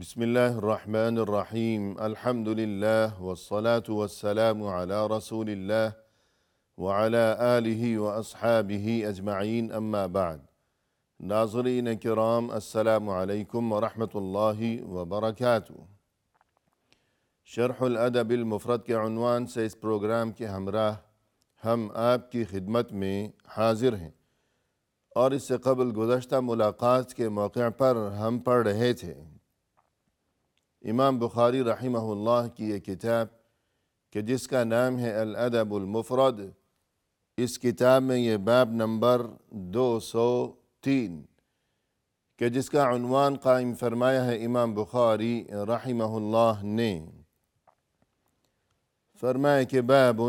بسم الله الرحمن الرحيم الحمد لله والصلاة والسلام على رسول الله وعلى آله وأصحابه أجمعين أما بعد ناظرین کرام السلام علیکم ورحمۃ اللہ وبرکاتہ۔ شرح الادب المفرد کے عنوان سے اس پروگرام کے ہمراہ ہم آپ کی خدمت میں حاضر ہیں، اور اس سے قبل گزشتہ ملاقات کے موقع پر ہم پڑھ رہے تھے امام بخاری رحمہ اللہ کی یہ کتاب کہ جس کا نام ہے الادب المفرد۔ اس کتاب میں یہ باب نمبر 203 کہ جس کا عنوان قائم فرمایا ہے امام بخاری رحمہ اللہ نے، فرمایا کہ باب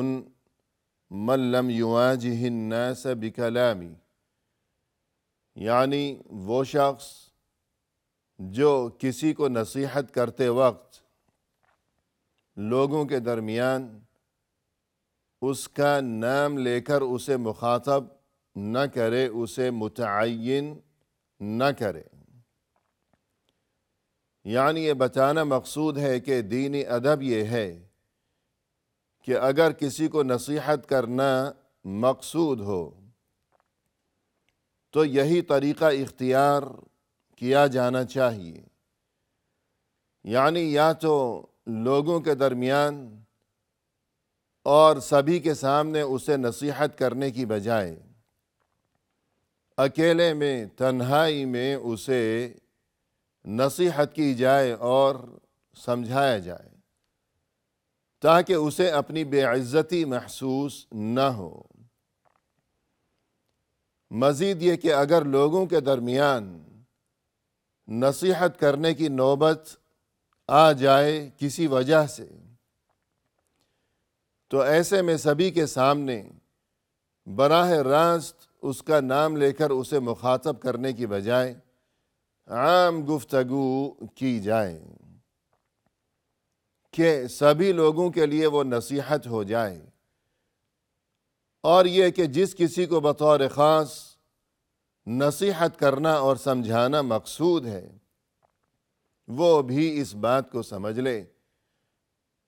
من لم یواجہ الناس بکلامی، یعنی وہ شخص جو کسی کو نصیحت کرتے وقت لوگوں کے درمیان اس کا نام لے کر اسے مخاطب نہ کرے، اسے متعین نہ کرے۔ یعنی یہ بتانا مقصود ہے کہ دینی ادب یہ ہے کہ اگر کسی کو نصیحت کرنا مقصود ہو تو یہی طریقہ اختیار کیا جانا چاہیے، یعنی یا تو لوگوں کے درمیان اور سبھی کے سامنے اسے نصیحت کرنے کی بجائے اکیلے میں تنہائی میں اسے نصیحت کی جائے اور سمجھایا جائے تاکہ اسے اپنی بے عزتی محسوس نہ ہو۔ مزید یہ کہ اگر لوگوں کے درمیان نصیحت کرنے کی نوبت آ جائے کسی وجہ سے، تو ایسے میں سبھی کے سامنے براہ راست اس کا نام لے کر اسے مخاطب کرنے کی بجائے عام گفتگو کی جائے کہ سبھی لوگوں کے لیے وہ نصیحت ہو جائے، اور یہ کہ جس کسی کو بطور خاص نصیحت کرنا اور سمجھانا مقصود ہے وہ بھی اس بات کو سمجھ لے،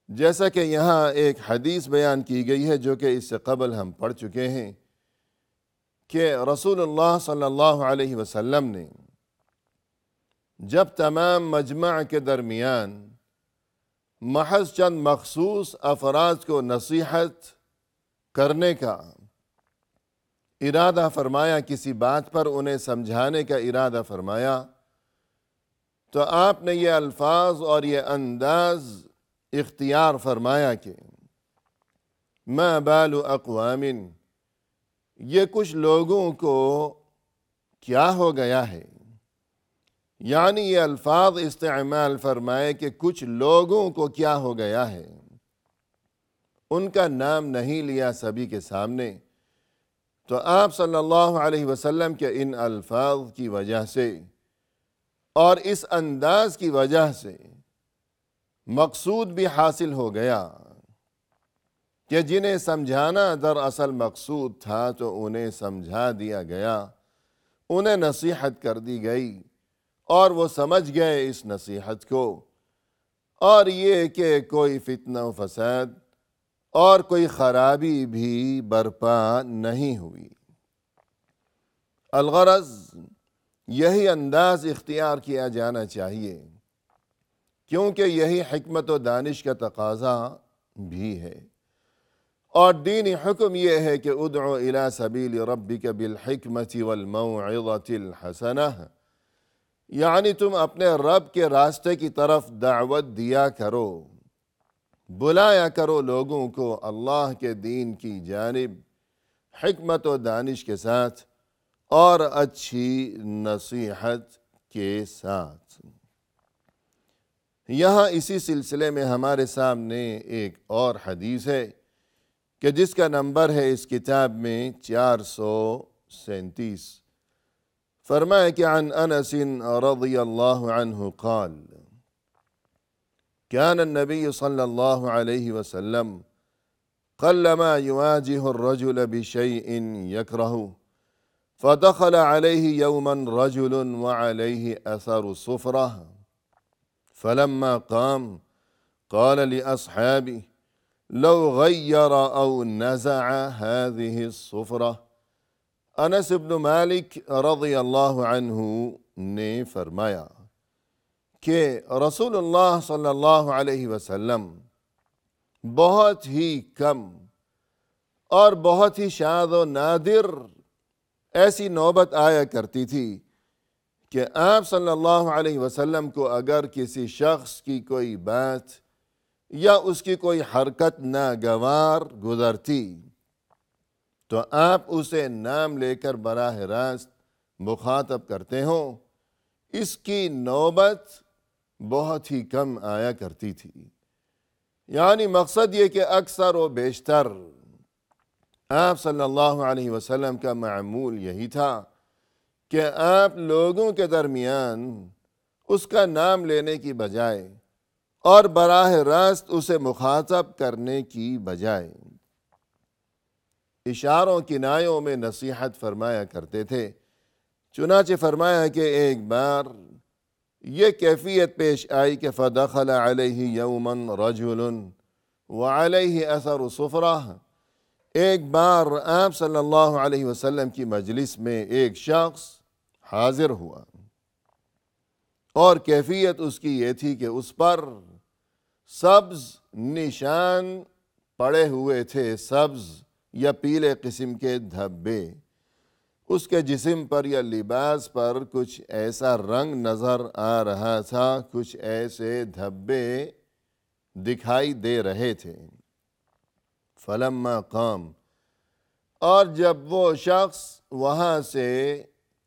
جیسا کہ یہاں ایک حدیث بیان کی گئی ہے جو کہ اس سے قبل ہم پڑھ چکے ہیں کہ رسول اللہ صلی اللہ علیہ وسلم نے جب تمام مجمع کے درمیان محض چند مخصوص افراد کو نصیحت کرنے کا ارادہ فرمایا، کسی بات پر انہیں سمجھانے کا ارادہ فرمایا، تو آپ نے یہ الفاظ اور یہ انداز اختیار فرمایا کہ ما بال اقوام، یہ کچھ لوگوں کو کیا ہو گیا ہے، یعنی یہ الفاظ استعمال فرمائے کہ کچھ لوگوں کو کیا ہو گیا ہے، ان کا نام نہیں لیا سبھی کے سامنے۔ تو آپ صلی اللہ علیہ وسلم کے ان الفاظ کی وجہ سے اور اس انداز کی وجہ سے مقصود بھی حاصل ہو گیا کہ جنہیں سمجھانا دراصل مقصود تھا تو انہیں سمجھا دیا گیا، انہیں نصیحت کر دی گئی اور وہ سمجھ گئے اس نصیحت کو، اور یہ کہ کوئی فتنہ و فساد اور کوئی خرابی بھی برپا نہیں ہوئی۔ الغرض یہی انداز اختیار کیا جانا چاہیے، کیونکہ یہی حکمت و دانش کا تقاضا بھی ہے، اور دینی حکم یہ ہے کہ ادعو الی سبیل ربک بالحکمت والموعظۃ الحسنہ، یعنی تم اپنے رب کے راستے کی طرف دعوت دیا کرو، بلایا کرو لوگوں کو اللہ کے دین کی جانب حکمت و دانش کے ساتھ اور اچھی نصیحت کے ساتھ۔ یہاں اسی سلسلے میں ہمارے سامنے ایک اور حدیث ہے کہ جس کا نمبر ہے اس کتاب میں 437۔ فرمایا کہ عن انس رضی اللہ عنہ قال كان النبي صلى الله عليه وسلم قلما يواجه الرجل بشيء يكرهه، فدخل عليه يوما رجل وعليه أثر صفرة فلما قام قال لأصحابه لو غیر او نزع هذه الصفرہ۔ انس بن مالک رضی اللہ عنہ نے فرمایا کہ رسول اللہ صلی اللہ علیہ وسلم بہت ہی کم اور بہت ہی شاذ و نادر ایسی نوبت آیا کرتی تھی کہ آپ صلی اللہ علیہ وسلم کو اگر کسی شخص کی کوئی بات یا اس کی کوئی حرکت ناگوار گزرتی تو آپ اسے نام لے کر براہ راست مخاطب کرتے ہوں، اس کی نوبت بہت ہی کم آیا کرتی تھی۔ یعنی مقصد یہ کہ اکثر و بیشتر آپ صلی اللہ علیہ وسلم کا معمول یہی تھا کہ آپ لوگوں کے درمیان اس کا نام لینے کی بجائے اور براہ راست اسے مخاطب کرنے کی بجائے اشاروں کنایوں میں نصیحت فرمایا کرتے تھے۔ چنانچہ فرمایا کہ ایک بار یہ کیفیت پیش آئی کہ فدخل علیہ یوما رجل وعلیہ اثر صفرہ۔ ایک بار آپ صلی اللہ علیہ وسلم کی مجلس میں ایک شخص حاضر ہوا اور کیفیت اس کی یہ تھی کہ اس پر سبز نشان پڑے ہوئے تھے، سبز یا پیلے قسم کے دھبے۔ اس کے جسم پر یا لباس پر کچھ ایسا رنگ نظر آ رہا تھا، کچھ ایسے دھبے دکھائی دے رہے تھے۔ فلما قام، اور جب وہ شخص وہاں سے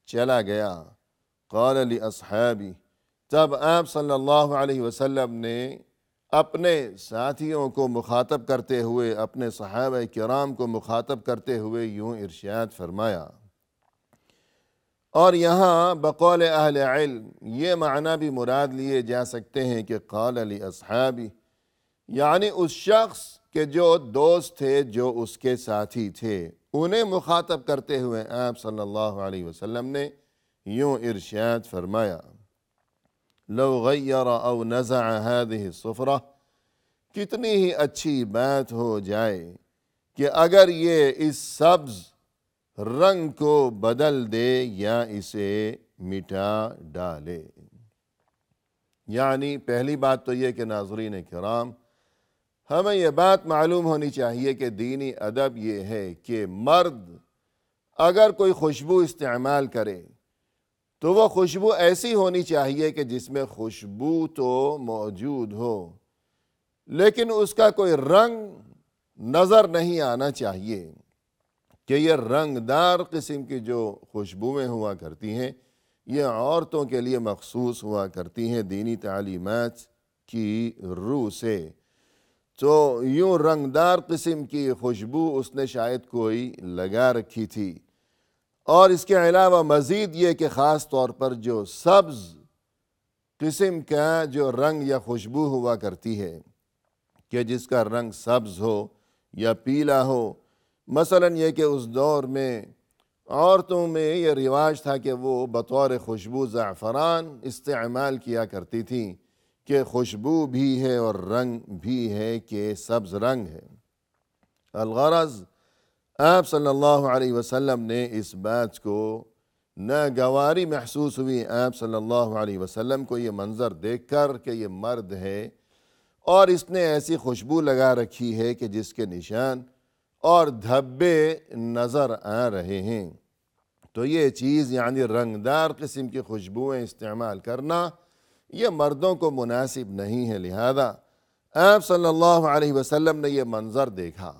چلا گیا، قال لاصحابہ، تب آپ صلی اللہ علیہ وسلم نے اپنے ساتھیوں کو مخاطب کرتے ہوئے، اپنے صحابہ کرام کو مخاطب کرتے ہوئے یوں ارشاد فرمایا۔ اور یہاں بقول اہل علم یہ معنی بھی مراد لیے جا سکتے ہیں کہ قال لاصحابہ، یعنی اس شخص کے جو دوست تھے، جو اس کے ساتھی تھے، انہیں مخاطب کرتے ہوئے آپ صلی اللہ علیہ وسلم نے یوں ارشاد فرمایا، لو غیر او نزع هذه الصفرہ، کتنی ہی اچھی بات ہو جائے کہ اگر یہ اس سبز رنگ کو بدل دے یا اسے مٹا ڈالے۔ یعنی پہلی بات تو یہ کہ ناظرین کرام، ہمیں یہ بات معلوم ہونی چاہیے کہ دینی ادب یہ ہے کہ مرد اگر کوئی خوشبو استعمال کرے تو وہ خوشبو ایسی ہونی چاہیے کہ جس میں خوشبو تو موجود ہو لیکن اس کا کوئی رنگ نظر نہیں آنا چاہیے، کہ یہ رنگدار قسم کی جو خوشبوئیں ہوا کرتی ہیں یہ عورتوں کے لیے مخصوص ہوا کرتی ہیں دینی تعلیمات کی روح سے۔ تو یوں رنگدار قسم کی خوشبو اس نے شاید کوئی لگا رکھی تھی۔ اور اس کے علاوہ مزید یہ کہ خاص طور پر جو سبز قسم کا جو رنگ یا خوشبو ہوا کرتی ہے، کہ جس کا رنگ سبز ہو یا پیلا ہو، مثلا یہ کہ اس دور میں عورتوں میں یہ رواج تھا کہ وہ بطور خوشبو زعفران استعمال کیا کرتی تھیں، کہ خوشبو بھی ہے اور رنگ بھی ہے کہ سبز رنگ ہے۔ الغرض آپ صلی اللہ علیہ وسلم نے اس بات کو ناگواری محسوس ہوئی آپ صلی اللہ علیہ وسلم کو یہ منظر دیکھ کر کہ یہ مرد ہے اور اس نے ایسی خوشبو لگا رکھی ہے کہ جس کے نشان اور دھبے نظر آ رہے ہیں۔ تو یہ چیز یعنی رنگدار قسم کی خوشبوئیں استعمال کرنا یہ مردوں کو مناسب نہیں ہے، لہذا آپ صلی اللہ علیہ وسلم نے یہ منظر دیکھا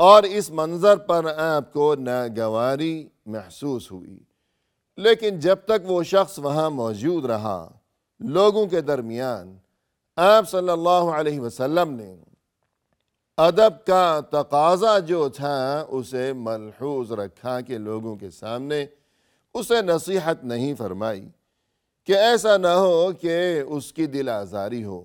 اور اس منظر پر آپ کو ناگواری محسوس ہوئی، لیکن جب تک وہ شخص وہاں موجود رہا لوگوں کے درمیان، آپ صلی اللہ علیہ وسلم نے ادب کا تقاضا جو تھا اسے ملحوظ رکھا کہ لوگوں کے سامنے اسے نصیحت نہیں فرمائی، کہ ایسا نہ ہو کہ اس کی دل آزاری ہو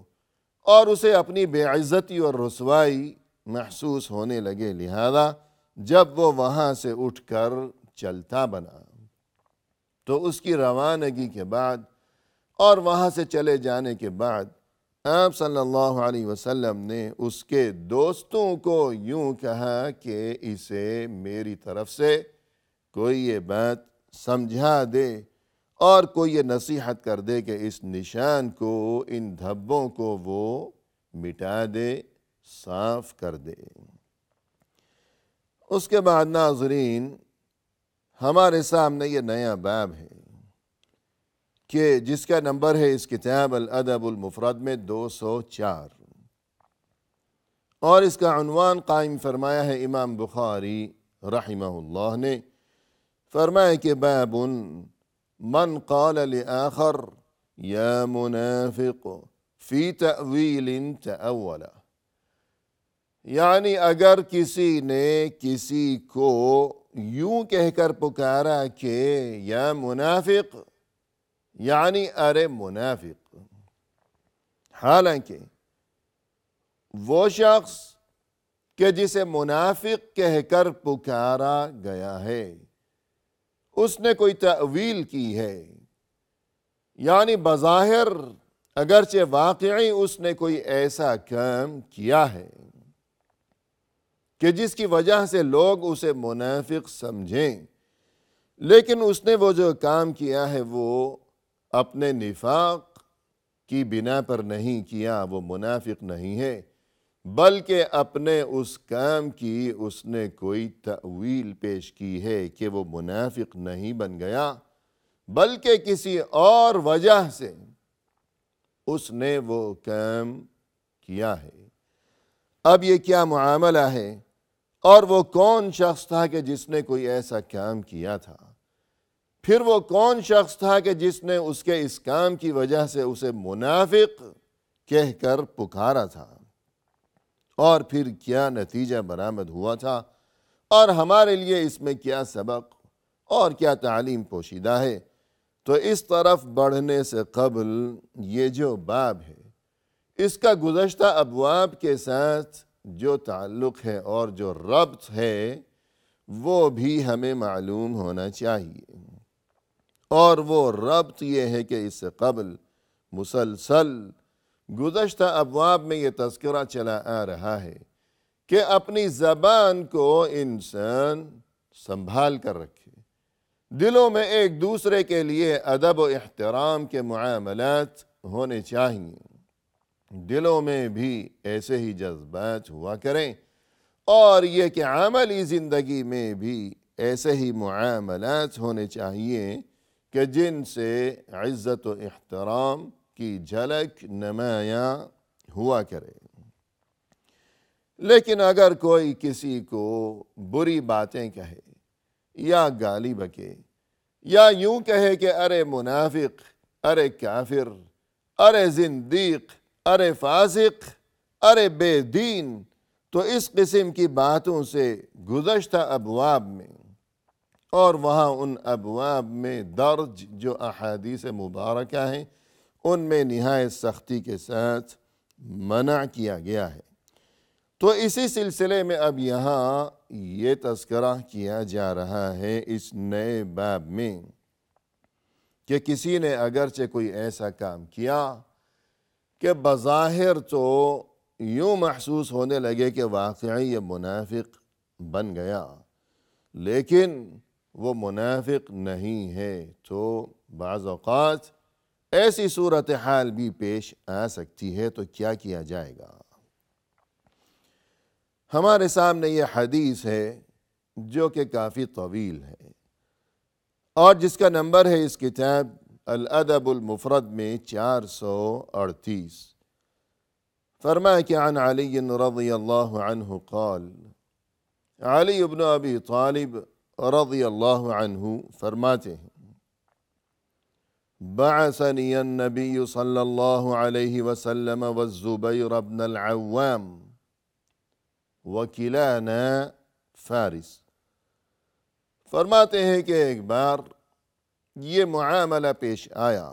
اور اسے اپنی بے عزتی اور رسوائی محسوس ہونے لگے، لہذا جب وہ وہاں سے اٹھ کر چلتا بنا تو اس کی روانگی کے بعد اور وہاں سے چلے جانے کے بعد آپ صلی اللہ علیہ وسلم نے اس کے دوستوں کو یوں کہا کہ اسے میری طرف سے کوئی یہ بات سمجھا دے اور کوئی یہ نصیحت کر دے کہ اس نشان کو، ان دھبوں کو وہ مٹا دے، صاف کر دے۔ اس کے بعد ناظرین، ہمارے سامنے یہ نیا باب ہے کہ جس کا نمبر ہے اس کتاب الادب المفرد میں 204، اور اس کا عنوان قائم فرمایا ہے امام بخاری رحمہ اللہ نے۔ فرمایا کہ باب من قال لآخر یا منافق فی تأویل تأولا، یعنی اگر کسی نے کسی کو یوں کہہ کر پکارا کہ یا منافق، یعنی ارے منافق، حالانکہ وہ شخص کہ جسے منافق کہہ کر پکارا گیا ہے اس نے کوئی تأویل کی ہے، یعنی بظاہر اگرچہ واقعی اس نے کوئی ایسا کام کیا ہے کہ جس کی وجہ سے لوگ اسے منافق سمجھیں، لیکن اس نے وہ جو کام کیا ہے وہ اپنے نفاق کی بنا پر نہیں کیا، وہ منافق نہیں ہے، بلکہ اپنے اس کام کی اس نے کوئی تأویل پیش کی ہے کہ وہ منافق نہیں بن گیا، بلکہ کسی اور وجہ سے اس نے وہ کام کیا ہے۔ اب یہ کیا معاملہ ہے اور وہ کون شخص تھا کہ جس نے کوئی ایسا کام کیا تھا؟ پھر وہ کون شخص تھا کہ جس نے اس کے اس کام کی وجہ سے اسے منافق کہہ کر پکارا تھا؟ اور پھر کیا نتیجہ برآمد ہوا تھا؟ اور ہمارے لیے اس میں کیا سبق اور کیا تعلیم پوشیدہ ہے؟ تو اس طرف بڑھنے سے قبل یہ جو باب ہے اس کا گزشتہ ابواب کے ساتھ جو تعلق ہے اور جو ربط ہے وہ بھی ہمیں معلوم ہونا چاہیے، اور وہ ربط یہ ہے کہ اس سے قبل مسلسل گزشتہ ابواب میں یہ تذکرہ چلا آ رہا ہے کہ اپنی زبان کو انسان سنبھال کر رکھے، دلوں میں ایک دوسرے کے لیے ادب و احترام کے معاملات ہونے چاہیے، دلوں میں بھی ایسے ہی جذبات ہوا کریں، اور یہ کہ عملی زندگی میں بھی ایسے ہی معاملات ہونے چاہیے کہ جن سے عزت و احترام کی جھلک نمایاں ہوا کرے۔ لیکن اگر کوئی کسی کو بری باتیں کہے یا گالی بکے یا یوں کہے کہ ارے منافق، ارے کافر، ارے زندیق، ارے فاسق، ارے بے دین، تو اس قسم کی باتوں سے گزشتہ ابواب میں اور وہاں ان ابواب میں درج جو احادیث مبارکہ ہیں ان میں نہایت سختی کے ساتھ منع کیا گیا ہے۔ تو اسی سلسلے میں اب یہاں یہ تذکرہ کیا جا رہا ہے اس نئے باب میں کہ کسی نے اگرچہ کوئی ایسا کام کیا کہ بظاہر تو یوں محسوس ہونے لگے کہ واقعی یہ منافق بن گیا، لیکن وہ منافق نہیں ہے، تو بعض اوقات ایسی صورتحال بھی پیش آ سکتی ہے، تو کیا کیا جائے گا؟ ہمارے سامنے یہ حدیث ہے جو کہ کافی طویل ہے اور جس کا نمبر ہے اس کتاب الادب المفرد میں 438۔ فرمایا کہ عن علی رضی اللہ عنہ قال، علی ابن ابی طالب رضی اللہ عنہ فرماتے ہیں، بعثنی النبی صلی اللہ علیہ وسلم والزبیر بن العوام وکلانا فارس۔ فرماتے ہیں کہ ایک بار یہ معاملہ پیش آیا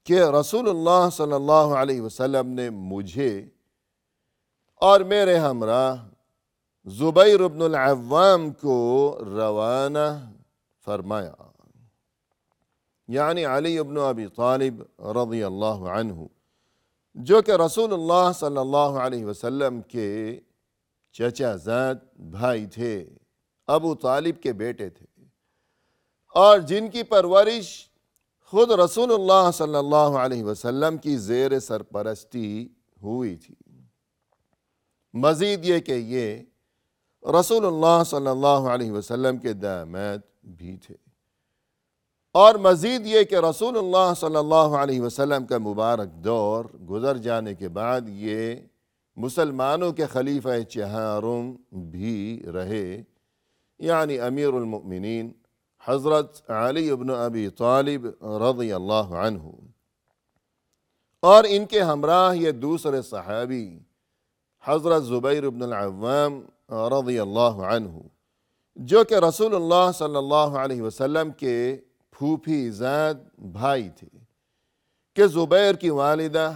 کہ رسول اللہ صلی اللہ علیہ وسلم نے مجھے اور میرے ہمراہ زبیر بن العوام کو روانہ فرمایا۔ یعنی علی ابن ابی طالب رضی اللہ عنہ، جو کہ رسول اللہ صلی اللہ علیہ وسلم کے چچا زاد بھائی تھے، ابو طالب کے بیٹے تھے، اور جن کی پرورش خود رسول اللہ صلی اللہ علیہ وسلم کی زیر سرپرستی ہوئی تھی۔ مزید یہ کہ یہ رسول اللہ صلی اللہ علیہ وسلم کے داماد بھی تھے، اور مزید یہ کہ رسول اللہ صلی اللہ علیہ وسلم کا مبارک دور گزر جانے کے بعد یہ مسلمانوں کے خلیفہ چہارم بھی رہے، یعنی امیر المؤمنین حضرت علی ابن ابی طالب رضی اللہ عنہ، اور ان کے ہمراہ یہ دوسرے صحابی حضرت زبیر ابن العوام رضی اللہ عنہ، جو کہ رسول اللہ صلی اللہ علیہ وسلم کے پھوپھی زاد بھائی تھے، کہ زبیر کی والدہ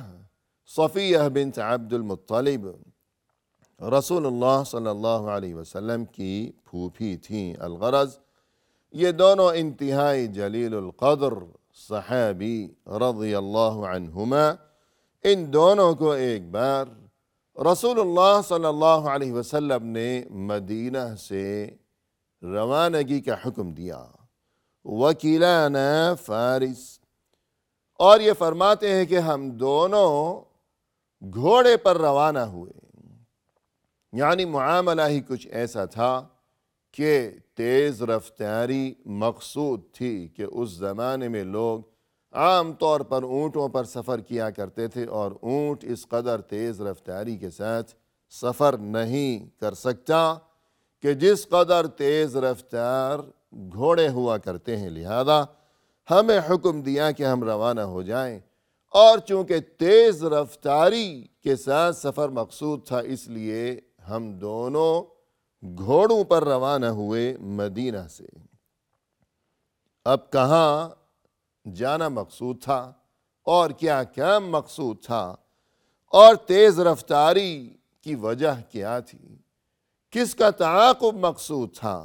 صفیہ بنت عبد المطلب رسول اللہ صلی اللہ علیہ وسلم کی پھوپھی تھیں۔ الغرض یہ دونوں انتہائی جلیل القدر صحابی رضی اللہ عنہما، ان دونوں کو ایک بار رسول اللہ صلی اللہ علیہ وسلم نے مدینہ سے روانگی کا حکم دیا، وکیلانا فارس، اور یہ فرماتے ہیں کہ ہم دونوں گھوڑے پر روانہ ہوئے، یعنی معاملہ ہی کچھ ایسا تھا کہ تیز رفتاری مقصود تھی، کہ اس زمانے میں لوگ عام طور پر اونٹوں پر سفر کیا کرتے تھے، اور اونٹ اس قدر تیز رفتاری کے ساتھ سفر نہیں کر سکتا کہ جس قدر تیز رفتار گھوڑے ہوا کرتے ہیں، لہذا ہمیں حکم دیا کہ ہم روانہ ہو جائیں، اور چونکہ تیز رفتاری کے ساتھ سفر مقصود تھا، اس لیے ہم دونوں گھوڑوں پر روانہ ہوئے مدینہ سے۔ اب کہاں جانا مقصود تھا اور کیا کام مقصود تھا، اور تیز رفتاری کی وجہ کیا تھی، کس کا تعاقب مقصود تھا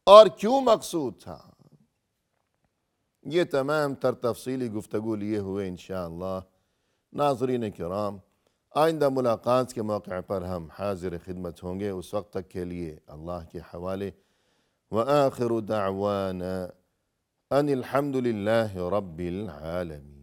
اور کیوں مقصود تھا، یہ تمام تر تفصیلی گفتگو لیے ہوئے انشاءاللہ ناظرین کرام آئندہ ملاقات کے موقع پر ہم حاضر خدمت ہوں گے۔ اس وقت تک کے لیے اللہ کے حوالے، وآخر دعوانا ان الحمد للہ رب العالمین۔